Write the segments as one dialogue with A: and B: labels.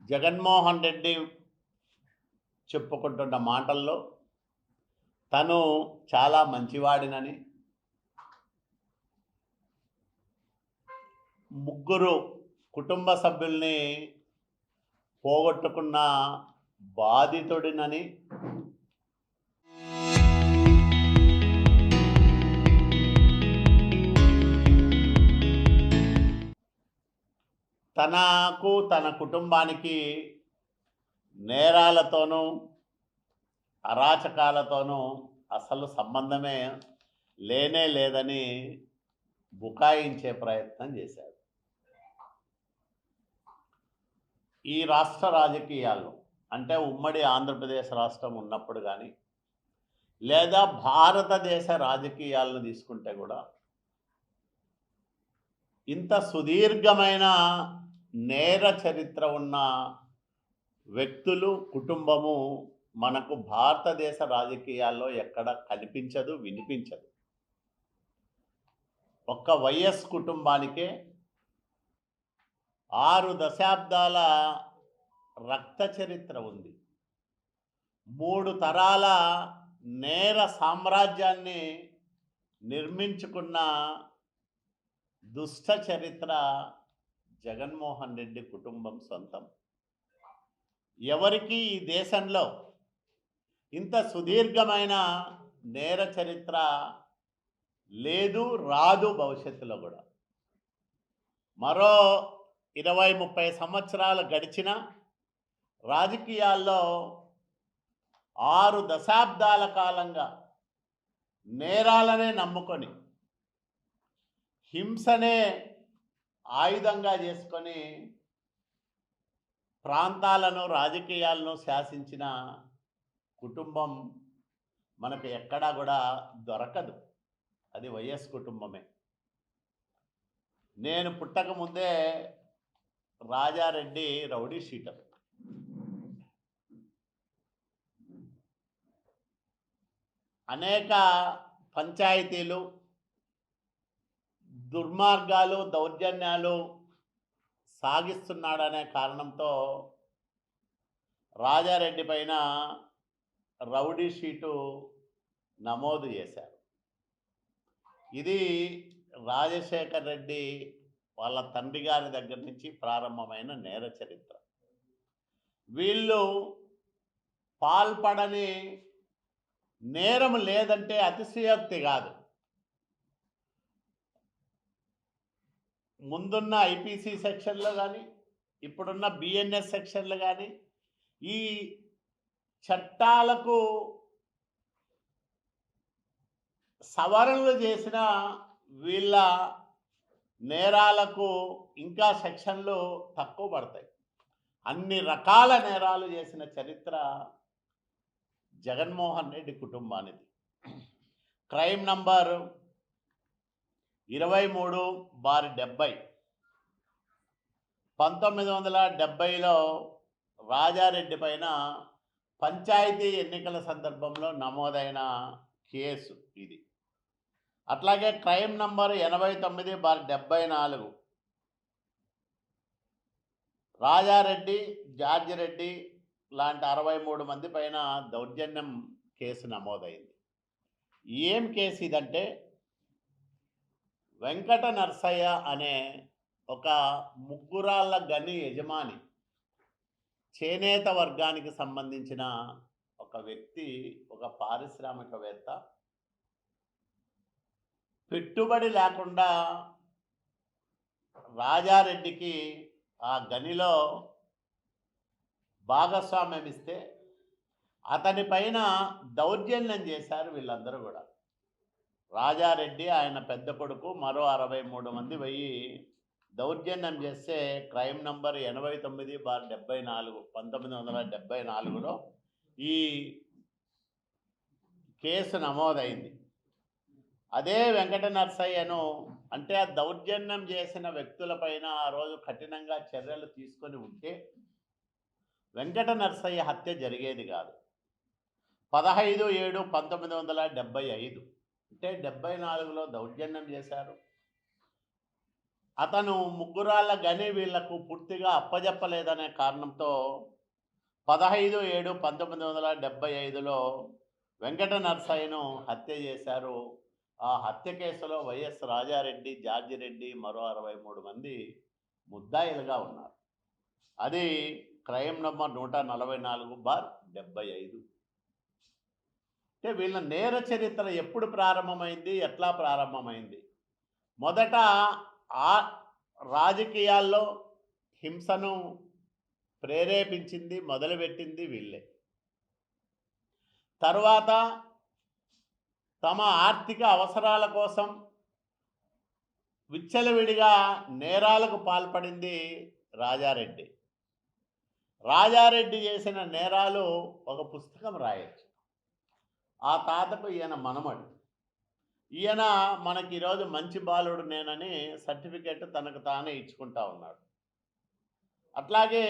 A: జగన్మోహన్ రెడ్డి చెప్పుకుంటున్న మాటల్లో తను చాలా మంచివాడినని, ముగ్గురు కుటుంబ సభ్యుల్ని పోగొట్టుకున్న బాధితుడినని, తనకు తన కుటుంబానికి నేరాలతోనూ అరాచకాలతోనూ అసలు సంబంధమే లేనే లేదని బుకాయించే ప్రయత్నం చేశారు. ఈ రాష్ట్ర రాజకీయాల్లో అంటే ఉమ్మడి ఆంధ్రప్రదేశ్ రాష్ట్రం ఉన్నప్పుడు కానీ, లేదా భారతదేశ రాజకీయాలను తీసుకుంటే కూడా ఇంత సుదీర్ఘమైన నేర చరిత్ర ఉన్న వ్యక్తులు, కుటుంబము మనకు భారతదేశ రాజకీయాల్లో ఎక్కడ కనిపించదు, వినిపించదు. ఒక్క వైఎస్ కుటుంబానికే 6 దశాబ్దాల రక్త చరిత్ర ఉంది. 3 తరాల నేర సామ్రాజ్యాన్ని నిర్మించుకున్న దుష్ట చరిత్ర జగన్మోహన్ రెడ్డి కుటుంబం సొంతం. ఎవరికి ఈ దేశంలో ఇంత సుదీర్ఘమైన నేర చరిత్ర లేదు, రాదు భవిష్యత్తులో కూడా. మరో 20-30 సంవత్సరాలు గడిచిన రాజకీయాల్లో 6 దశాబ్దాల కాలంగా నేరాలనే నమ్ముకొని, హింసనే ఆయుధంగా చేసుకొని ప్రాంతాలను, రాజకీయాలను శాసించిన కుటుంబం మనకు ఎక్కడా కూడా దొరకదు. అది వైఎస్ కుటుంబమే. నేను పుట్టకముందే రాజారెడ్డి రౌడీ షీటర్. అనేక పంచాయతీలు, దుర్మార్గాలు, దౌర్జన్యాలు సాగిస్తున్నాడనే కారణంతో రాజారెడ్డి పైన రౌడీ షీటు నమోదు చేశారు. ఇది రాజశేఖర్ రెడ్డి వాళ్ళ తండ్రి గారి దగ్గర నుంచి ప్రారంభమైన నేర చరిత్ర. వీళ్ళు పాల్పడని నేరం లేదంటే అతిశయోక్తి కాదు. ముందున్న ఐపీసీ సెక్షన్లో కానీ, ఇప్పుడున్న బిఎన్ఎస్ సెక్షన్లు కానీ, ఈ చట్టాలకు సవరణలు చేసిన వీళ్ళ నేరాలకు ఇంకా సెక్షన్లు తక్కువ పడతాయి. అన్ని రకాల నేరాలు చేసిన చరిత్ర జగన్మోహన్ రెడ్డి కుటుంబానిది. క్రైమ్ నంబర్ 23/70 1970లో రాజారెడ్డి పైన పంచాయతీ ఎన్నికల సందర్భంలో నమోదైన కేసు ఇది. అట్లాగే crime number 89/74 Rajareddy, George Reddy లాంటి 63 మంది పైన దౌర్జన్యం కేసు నమోదైంది. ఏం కేసు ఇదంటే, వెంకట నర్సయ్య అనే ఒక ముగ్గురాళ్ళ గని యజమాని, చేనేత వర్గానికి సంబంధించిన ఒక వ్యక్తి, ఒక పారిశ్రామికవేత్త, పెట్టుబడి లేకుండా రాజారెడ్డికి ఆ గనిలో భాగస్వామ్యం ఇస్తే అతని పైన దౌర్జన్యం చేశారు వీళ్ళందరూ కూడా. రాజారెడ్డి, ఆయన పెద్ద కొడుకు, మరో 63 మంది పోయి దౌర్జన్యం చేస్తే క్రైమ్ నంబర్ 89/74 1974లో ఈ కేసు నమోదైంది. అదే వెంకట నర్సయ్యను, అంటే ఆ దౌర్జన్యం చేసిన వ్యక్తులపైన ఆ రోజు కఠినంగా చర్యలు తీసుకొని ఉంటే వెంకట నర్సయ్య హత్య జరిగేది కాదు. 15/7/1975 అంటే 74లో దౌర్జన్యం చేశారు. అతను ముగ్గురాళ్ళ గని వీళ్లకు పూర్తిగా అప్పజెప్పలేదనే కారణంతో 15/7/1975లో వెంకట నరసయ్యను హత్య చేశారు. ఆ హత్య కేసులో వైఎస్ రాజారెడ్డి, జార్జిరెడ్డి మరో 63 మంది ముద్దాయిలుగా ఉన్నారు. అది క్రైమ్ నంబర్ 144/75. అంటే వీళ్ళ నేర చరిత్ర ఎప్పుడు ప్రారంభమైంది, ఎట్లా ప్రారంభమైంది? మొదట ఆ రాజకీయాల్లో హింసను ప్రేరేపించింది, మొదలుపెట్టింది వీళ్ళే. తర్వాత తమ ఆర్థిక అవసరాల కోసం విచ్చలవిడిగా నేరాలకు పాల్పడింది రాజారెడ్డి. రాజారెడ్డి చేసిన నేరాలు ఒక పుస్తకం రాయొచ్చు. ఆ తాతకు ఈయన మనమడు. ఈయన మనకి ఈరోజు మంచి బాలుడు నేనని సర్టిఫికెట్ తనకు తానే ఇచ్చుకుంటా ఉన్నాడు. అట్లాగే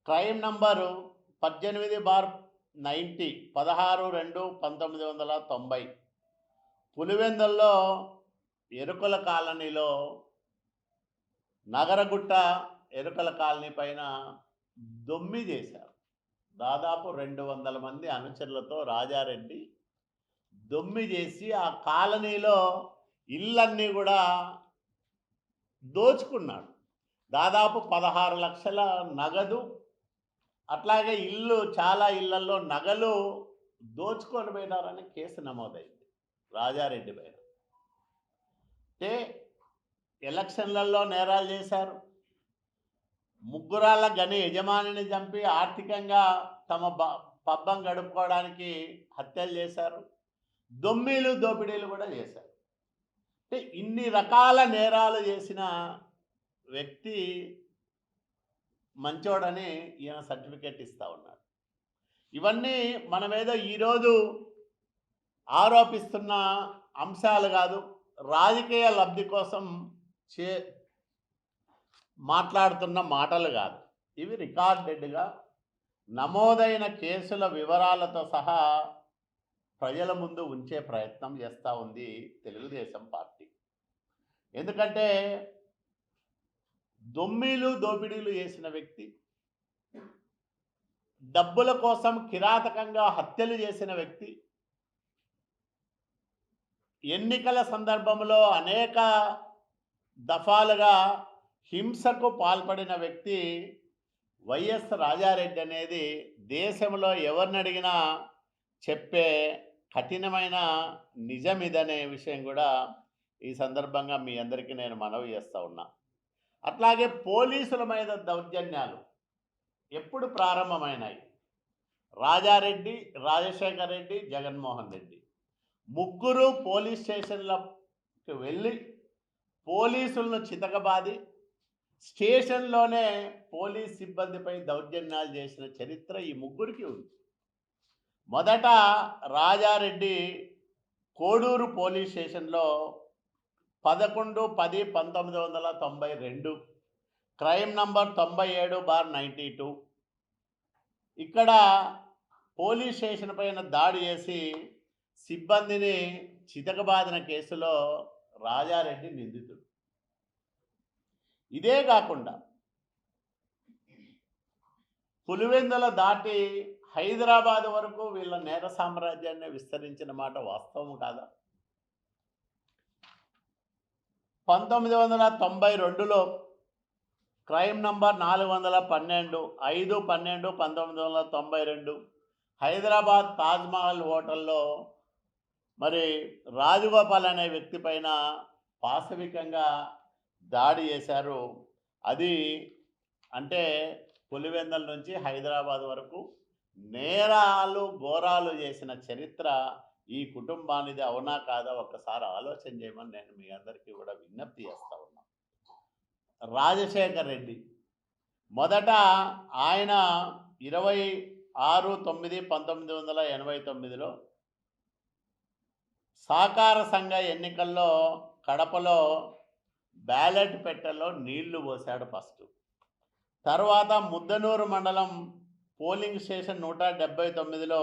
A: క్రైమ్ నంబరు 18/90 16/2/1990 పులివెందుల్లో ఎరుకల కాలనీలో నగరగుట్ట ఎరుకల కాలనీ పైన దొమ్మి చేశారు. దాదాపు 200 మంది అనుచరులతో రాజారెడ్డి దొమ్మి చేసి ఆ కాలనీలో ఇళ్ళన్నీ కూడా దోచుకున్నాడు. దాదాపు 16 లక్షల నగదు, అట్లాగే చాలా ఇళ్లలో నగలు దోచుకొని పోయినారని కేసు నమోదైంది రాజారెడ్డి పైన. అంటే ఎలక్షన్లలో నేరాలు చేశారు, ముగ్గురాళ్ళ గని యజమానిని చంపి ఆర్థికంగా తమ పబ్బం గడుపుకోవడానికి హత్యలు చేశారు, దొమ్మీలు దోపిడీలు కూడా చేశారు. అంటే ఇన్ని రకాల నేరాలు చేసిన వ్యక్తి మంచోడని ఈయన సర్టిఫికేట్ ఇస్తూ ఉన్నాడు. ఇవన్నీ మనమేదో ఈరోజు ఆరోపిస్తున్న అంశాలు కాదు, రాజకీయ లబ్ధి కోసం మాట్లాడుతున్న మాటలు కాదు. ఇవి రికార్డెడ్గా నమోదైన కేసుల వివరాలతో సహా ప్రజల ముందు ఉంచే ప్రయత్నం చేస్తూ ఉంది తెలుగుదేశం పార్టీ. ఎందుకంటే దొమ్మీలు దోపిడీలు చేసిన వ్యక్తి, డబ్బుల కోసం కిరాతకంగా హత్యలు చేసిన వ్యక్తి, ఎన్నికల సందర్భంలో అనేక దఫాలుగా హింసకు పాల్పడిన వ్యక్తి వైఎస్ రాజారెడ్డి అనేది దేశంలో ఎవరిని అడిగినా చెప్పే కఠినమైన నిజం ఇదనే విషయం కూడా ఈ సందర్భంగా మీ అందరికీ నేను మనవి చేస్తూ ఉన్నా. అట్లాగే పోలీసుల మీద దౌర్జన్యాలు ఎప్పుడు ప్రారంభమైనాయి? రాజారెడ్డి, రాజశేఖర్ రెడ్డి, జగన్మోహన్ రెడ్డి ముగ్గురు పోలీస్ స్టేషన్లకు వెళ్ళి పోలీసులను చితకబాది స్టేషన్లోనే పోలీస్ సిబ్బందిపై దౌర్జన్యాలు చేసిన చరిత్ర ఈ ముగ్గురికి ఉంది. మొదట రాజారెడ్డి కోడూరు పోలీస్ స్టేషన్లో 11/10/1992 క్రైమ్ నంబర్ 97/92 ఇక్కడ పోలీస్ స్టేషన్ పైన దాడి చేసి సిబ్బందిని చితకబాదిన కేసులో రాజారెడ్డి నిందితుడు. ఇదే కాకుండా పులివెందుల దాటి హైదరాబాద్ వరకు వీళ్ళ నేర సామ్రాజ్యాన్ని విస్తరించిన మాట వాస్తవం కాదా? 1992లో క్రైమ్ నంబర్ 412 5/12/1992 హైదరాబాద్ తాజ్మహల్ హోటల్లో మరి రాజగోపాల్ అనే వ్యక్తి పైన పాశవికంగా దాడి చేశారు. అది అంటే పులివెందుల నుంచి హైదరాబాద్ వరకు నేరాలు ఘోరాలు చేసిన చరిత్ర ఈ కుటుంబానిది. అవునా కాదా ఒక్కసారి ఆలోచన చేయమని నేను మీ అందరికీ కూడా విజ్ఞప్తి చేస్తూ ఉన్నా. రాజశేఖర్ రెడ్డి మొదట ఆయన 26/9/1989లో సహకార సంఘ ఎన్నికల్లో కడపలో బ్యాలెట్ పెట్టెలో నీళ్లు పోశాడు ఫస్ట్. తర్వాత ముద్దనూరు మండలం పోలింగ్ స్టేషన్ 179లో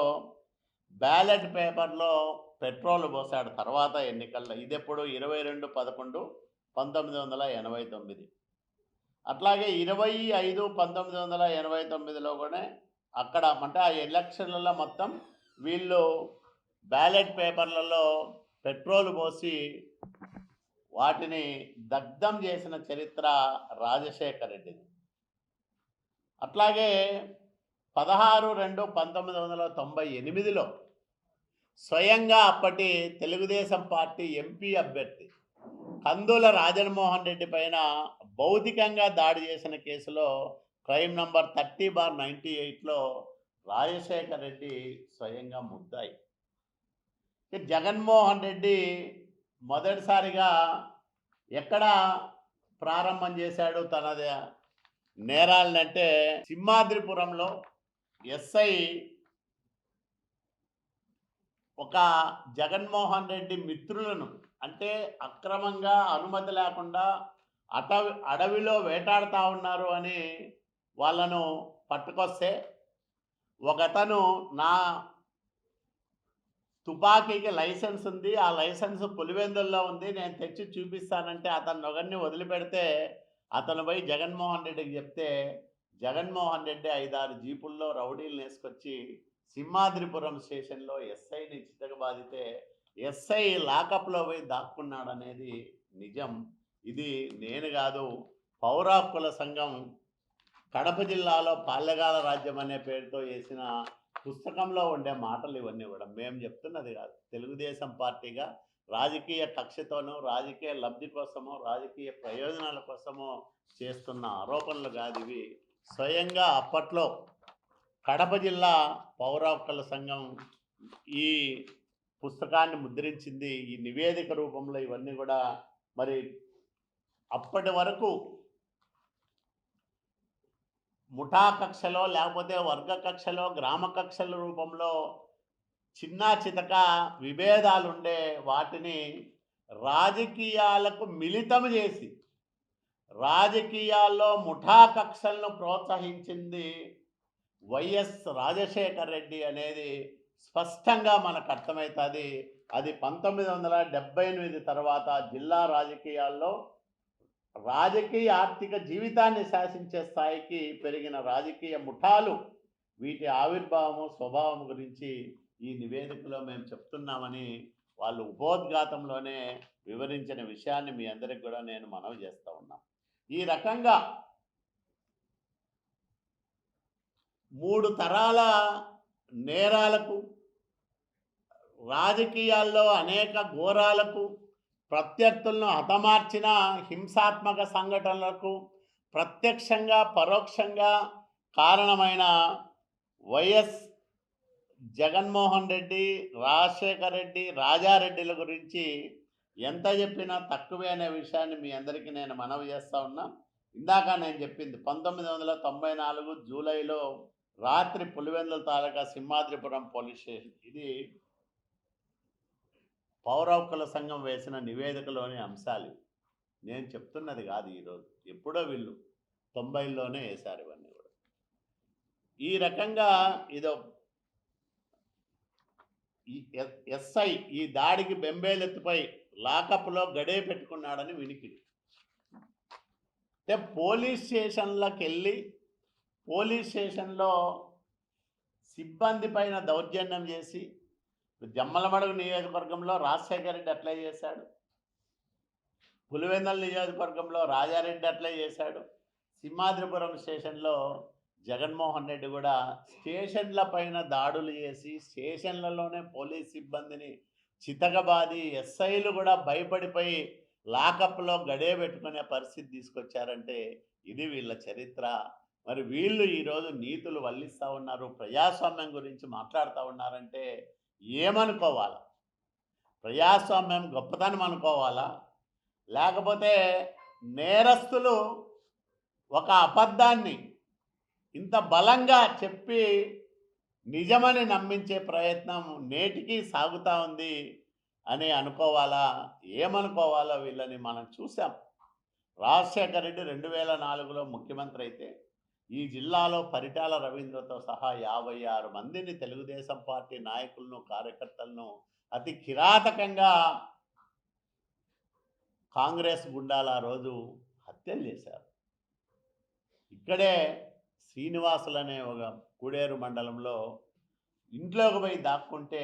A: బ్యాలెట్ పేపర్లో పెట్రోల్ పోసాడు తర్వాత ఎన్నికల్లో. ఇది ఎప్పుడు 22/11/2019. 1989. అట్లాగే 25/5/1989లో కూడా అక్కడ అంటే ఆ ఎలక్షన్లలో మొత్తం వీళ్ళు బ్యాలెట్ పేపర్లలో పెట్రోల్ పోసి వాటిని దగ్ధం చేసిన చరిత్ర రాజశేఖర్ రెడ్డిది. అట్లాగే 16/2/1998లో స్వయంగా అప్పటి తెలుగుదేశం పార్టీ ఎంపీ అభ్యర్థి కందుల రాజమోహన్ రెడ్డి పైన భౌతికంగా దాడి చేసిన కేసులో క్రైమ్ నంబర్ 30/98లో రాజశేఖర్ రెడ్డి స్వయంగా ముద్దాయి. జగన్మోహన్ రెడ్డి మొదటిసారిగా ఎక్కడ ప్రారంభం చేశాడు తనది నేరాలనంటే సింహాద్రిపురంలో ఎస్ఐ ఒక జగన్మోహన్ రెడ్డి మిత్రులను అంటే అక్రమంగా అనుమతి లేకుండా అడవిలో వేటాడుతూ ఉన్నారు అని వాళ్ళను పట్టుకొస్తే ఒకతను నా తుపాకీకి లైసెన్స్ ఉంది, ఆ లైసెన్స్ పులివెందుల్లో ఉంది, నేను తెచ్చి చూపిస్తానంటే అతను ఒకరిని వదిలిపెడితే అతను పోయి జగన్మోహన్ రెడ్డికి చెప్తే జగన్మోహన్ రెడ్డి 5-6 జీపుల్లో రౌడీలు వేసుకొచ్చి సింహాద్రిపురం స్టేషన్లో ఎస్ఐని చితకబాదితే ఎస్ఐ లాకప్లో పోయి దాక్కున్నాడనేది నిజం. ఇది నేను కాదు, పౌర హక్కుల సంఘం కడప జిల్లాలో పాల్యగాల రాజ్యం అనే పేరుతో వేసిన పుస్తకంలో ఉండే మాటలు ఇవన్నీ కూడా మేము చెప్తున్నది కాదు. తెలుగుదేశం పార్టీగా రాజకీయ కక్షతోనూ రాజకీయ లబ్ధి కోసమో రాజకీయ ప్రయోజనాల కోసమో చేస్తున్న ఆరోపణలు కాదు ఇవి. స్వయంగా అప్పట్లో కడప జిల్లా పౌర హక్కుల సంఘం ఈ పుస్తకాన్ని ముద్రించింది, ఈ నివేదిక రూపంలో ఇవన్నీ కూడా. మరి అప్పటి వరకు ముఠా కక్షలో లేకపోతే వర్గ కక్షలో గ్రామ కక్షల రూపంలో చిన్నా చితక విభేదాలుండే వాటిని రాజకీయాలకు మిళితం చేసి రాజకీయాల్లో ముఠా కక్షలను ప్రోత్సహించింది వైఎస్ రాజశేఖర్ రెడ్డి అనేది స్పష్టంగా మనకు అర్థమవుతుంది. అది 1978 తర్వాత జిల్లా రాజకీయాల్లో రాజకీయ ఆర్థిక జీవితాన్ని శాసించే స్థాయికి పెరిగిన రాజకీయ ముఠాలు వీటి ఆవిర్భావము స్వభావం గురించి ఈ నివేదికలో మేము చెప్తున్నామని వాళ్ళు ఉపోద్ఘాతంలోనే వివరించిన విషయాన్ని మీ అందరికి కూడా నేను మనవి చేస్తూ ఉన్నా. ఈ రకంగా 3 తరాల నేరాలకు రాజకీయాల్లో అనేక ఘోరాలకు ప్రత్యర్థులను హతమార్చిన హింసాత్మక సంఘటనలకు ప్రత్యక్షంగా పరోక్షంగా కారణమైన వైఎస్ జగన్మోహన్ రెడ్డి, రాజశేఖర్ రెడ్డి, రాజారెడ్డిల గురించి ఎంత చెప్పినా తక్కువే అనే విషయాన్ని మీ అందరికీ నేను మనవి చేస్తూ ఉన్నా. ఇందాక నేను చెప్పింది 1994 జూలైలో రాత్రి పులివెందుల తాలూకా సింహాద్రిపురం పోలీస్ స్టేషన్, ఇది పౌర హక్కుల సంఘం వేసిన నివేదికలోని అంశాలు. నేను చెప్తున్నది కాదు ఈరోజు, ఎప్పుడో వీళ్ళు 90లోనే వేశారు ఇవన్నీ కూడా. ఈ రకంగా ఇదో ఎస్ఐ ఈ దాడికి బెంబేలెత్తుపై లాకప్లో గడే పెట్టుకున్నాడని వినికిడి. అంటే పోలీస్ స్టేషన్లకు వెళ్ళి పోలీస్ స్టేషన్లో సిబ్బంది పైన దౌర్జన్యం చేసి జమ్మలమడుగు నియోజకవర్గంలో రాజశేఖర్ రెడ్డి అట్లే చేశాడు, పులివెందుల నియోజకవర్గంలో రాజారెడ్డి అట్లే చేశాడు, సింహాద్రిపురం స్టేషన్లో జగన్మోహన్ రెడ్డి కూడా స్టేషన్ల పైన దాడులు చేసి స్టేషన్లలోనే పోలీస్ సిబ్బందిని చితకబాది ఎస్ఐలు కూడా భయపడిపోయి లాకప్లో గడే పెట్టుకునే పరిస్థితి తీసుకొచ్చారంటే ఇది వీళ్ళ చరిత్ర. మరి వీళ్ళు ఈరోజు నీతులు వల్లిస్తూ ఉన్నారు, ప్రజాస్వామ్యం గురించి మాట్లాడుతూ ఉన్నారంటే ఏమనుకోవాలా? ప్రజాస్వామ్యం గొప్పతనం అనుకోవాలా? లేకపోతే నేరస్తులు ఒక అబద్ధాన్ని ఇంత బలంగా చెప్పి నిజమని నమ్మించే ప్రయత్నం నేటికి సాగుతూ ఉంది అని అనుకోవాలా? ఏమనుకోవాలో వీళ్ళని మనం చూసాం. రాజశేఖర్ రెడ్డి 2004లో ముఖ్యమంత్రి అయితే ఈ జిల్లాలో పరిటాల రవీంద్రతో సహా 56 మందిని తెలుగుదేశం పార్టీ నాయకులను కార్యకర్తలను అతి కిరాతకంగా కాంగ్రెస్ గుండాలు ఆ రోజు హత్యలు చేశారు. ఇక్కడే శ్రీనివాసులు అనే ఒక కూడేరు మండలంలో ఇంట్లోకి పోయి దాక్కుంటే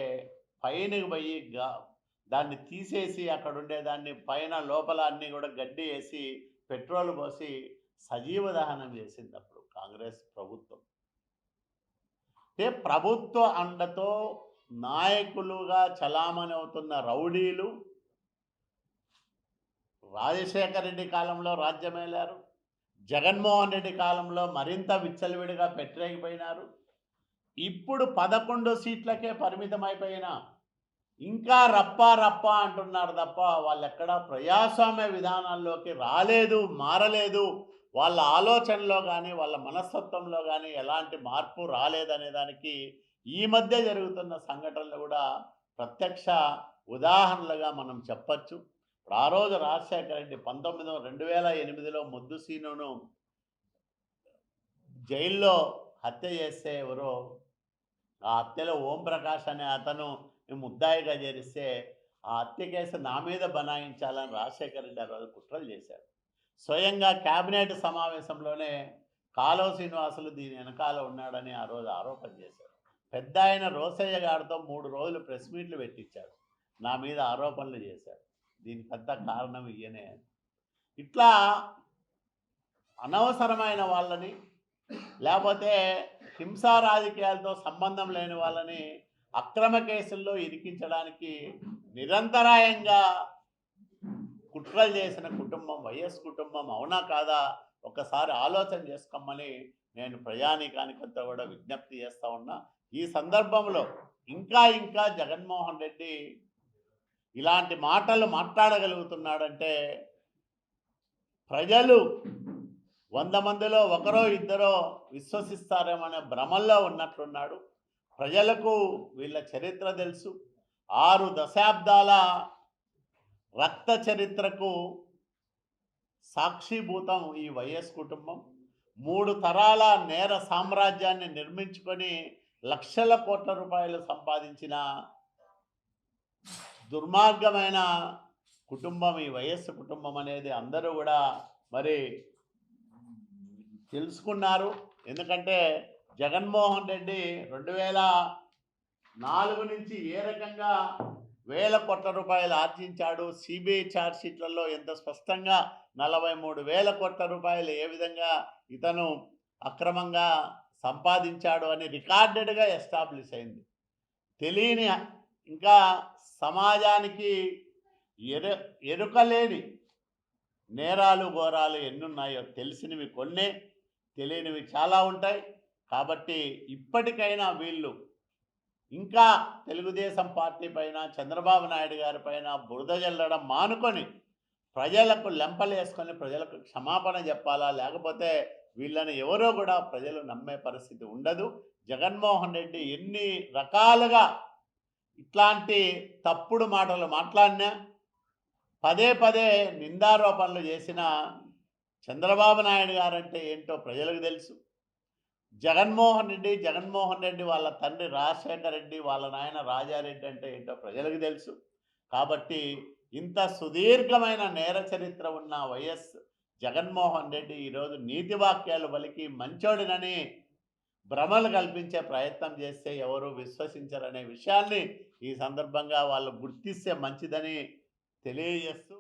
A: పైనకి పోయి దాన్ని తీసేసి అక్కడ ఉండేదాన్ని పైన లోపల అన్నీ కూడా గడ్డి వేసి పెట్రోల్ పోసి సజీవ దహనం చేసింది అప్పుడు కాంగ్రెస్ ప్రభుత్వం. అంటే ప్రభుత్వ అండతో నాయకులుగా చలామణి అవుతున్న రౌడీలు రాజశేఖర రెడ్డి కాలంలో రాజ్యమేలారు, జగన్మోహన్ రెడ్డి కాలంలో మరింత విచ్చలవిడిగా పెట్టలేకపోయినారు. ఇప్పుడు 11 సీట్లకే పరిమితమైపోయినా ఇంకా రప్పా రప్పా అంటున్నారు తప్ప వాళ్ళెక్కడ ప్రజాస్వామ్య విధానాల్లోకి రాలేదు, మారలేదు. వాళ్ళ ఆలోచనలో కానీ వాళ్ళ మనస్తత్వంలో కానీ ఎలాంటి మార్పు రాలేదనే దానికి ఈ మధ్య జరుగుతున్న సంఘటనలు కూడా ప్రత్యక్ష ఉదాహరణలుగా మనం చెప్పచ్చు. ఆ రోజు రాజశేఖర రెడ్డి 2008లో ముద్దు సీనును జైల్లో హత్య చేస్తే ఎవరో ఆ హత్యలో ఓంప్రకాష్ అనే అతను ముద్దాయిగా చేరిస్తే ఆ హత్య కేసు నా మీద బనాయించాలని రాజశేఖర రెడ్డి ఆ రోజు కుట్రలు చేశారు. స్వయంగా కేబినెట్ సమావేశంలోనే కాలువ శ్రీనివాసులు దీని వెనకాల ఉన్నాడని ఆ రోజు ఆరోపణ చేశారు. పెద్ద ఆయన రోసయ్య గారితో 3 రోజులు ప్రెస్ మీట్లు పెట్టించాడు, నా మీద ఆరోపణలు చేశారు. దీనికంతా కారణం ఈయనే. ఇట్లా అనవసరమైన వాళ్ళని లేకపోతే హింసా రాజకీయాలతో సంబంధం లేని వాళ్ళని అక్రమ కేసుల్లో ఇరికించడానికి నిరంతరాయంగా కుట్రలు చేసిన కుటుంబం వైఎస్ కుటుంబం. అవునా కాదా ఒకసారి ఆలోచన చేసుకోమని నేను ప్రజానీకానికంతా కూడా విజ్ఞప్తి చేస్తూ ఉన్నా. ఈ సందర్భంలో ఇంకా జగన్మోహన్ రెడ్డి ఇలాంటి మాటలు మాట్లాడగలుగుతున్నాడంటే ప్రజలు 100 మందిలో ఒకరో ఇద్దరో విశ్వసిస్తారేమనే భ్రమల్లో ఉన్నట్లున్నాడు. ప్రజలకు వీళ్ళ చరిత్ర తెలుసు. 6 దశాబ్దాల రక్త చరిత్రకు సాక్షిభూతం ఈ వైఎస్ కుటుంబం. 3 తరాల నేర సామ్రాజ్యాన్ని నిర్మించుకొని లక్షల కోట్ల రూపాయలు సంపాదించిన దుర్మార్గమైన కుటుంబం ఈ వైఎస్ కుటుంబం అనేది అందరూ కూడా మరి తెలుసుకున్నారు. ఎందుకంటే జగన్మోహన్ రెడ్డి 2004 నుంచి ఏ రకంగా వేల కోట్ల రూపాయలు ఆర్జించాడు, సిబిఐ ఛార్జ్షీట్లలో ఎంత స్పష్టంగా 43,000 కోట్ల రూపాయలు ఏ విధంగా ఇతను అక్రమంగా సంపాదించాడు అని రికార్డెడ్గా ఎస్టాబ్లిష్ అయింది. తెలియని ఇంకా సమాజానికి ఎరుకలేని నేరాలు ఘోరాలు ఎన్నున్నాయో తెలిసినవి కొన్నే, తెలియనివి చాలా ఉంటాయి. కాబట్టి ఇప్పటికైనా వీళ్ళు ఇంకా తెలుగుదేశం పార్టీ పైన చంద్రబాబు నాయుడు గారి పైన బురద జల్లడం మానుకొని ప్రజలకు లెంపలేసుకొని ప్రజలకు క్షమాపణ చెప్పాలా, లేకపోతే వీళ్ళని ఎవరో కూడా ప్రజలు నమ్మే పరిస్థితి ఉండదు. జగన్మోహన్ రెడ్డి ఎన్ని రకాలుగా ఇట్లాంటి తప్పుడు మాటలు మాట్లాడినా, పదే నిందారోపణలు చేసిన చంద్రబాబు నాయుడు గారంటే ఏంటో ప్రజలకు తెలుసు. జగన్మోహన్ రెడ్డి వాళ్ళ తండ్రి రాజశేఖర రెడ్డి, వాళ్ళ నాయన రాజారెడ్డి అంటే ఏంటో ప్రజలకు తెలుసు. కాబట్టి ఇంత సుదీర్ఘమైన నేర చరిత్ర ఉన్న వైఎస్ జగన్మోహన్ రెడ్డి ఈరోజు నీతి వాక్యాలు పలికి మంచోడినని భ్రమలు కల్పించే ప్రయత్నం చేస్తే ఎవరు విశ్వసించరనే విషయాన్ని ఈ సందర్భంగా వాళ్ళు గుర్తిస్తే మంచిదని తెలియజేస్తూ